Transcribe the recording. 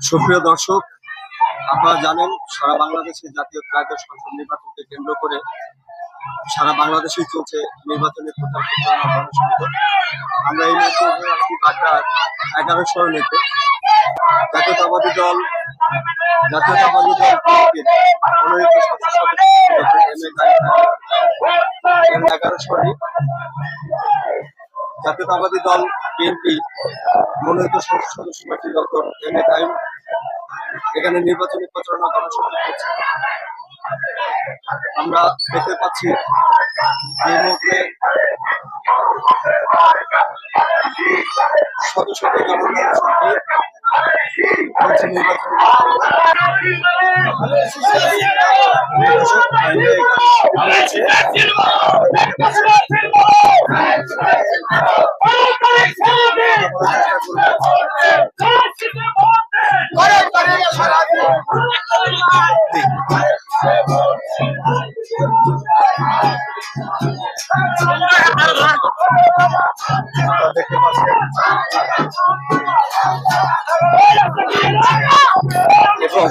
সুপ্রিয় দর্শক, আপনারা জানেন সারা বাংলাদেশে জাতীয় ত্রয়োদশ সংসদ নির্বাচনকে কেন্দ্র করে সারা বাংলাদেশেই চলছে নির্বাচনী প্রচার প্রচারণা গণসংযোগ। আমরা এই মুহূর্তে আছি ঢাকার 11 সরণিতে জাতীয়তাবাদী দল বিএনপির মনোনীত সংসদ সদস্য এম 11 সরণি জাতীয়তাবাদী দল বিএনপি মনোনীত সংসদ সদস্য প্রার্থী ডক্টর এম এ তাইম এখানে নির্বাচনী প্রচারণা গণসংযোগ করছে। আমরা দেখতে পাচ্ছি যে মুহূর্তে শত শত জনগণের সঙ্গে হচ্ছে নির্বাচনী দেখতে পাচ্ছেন এবং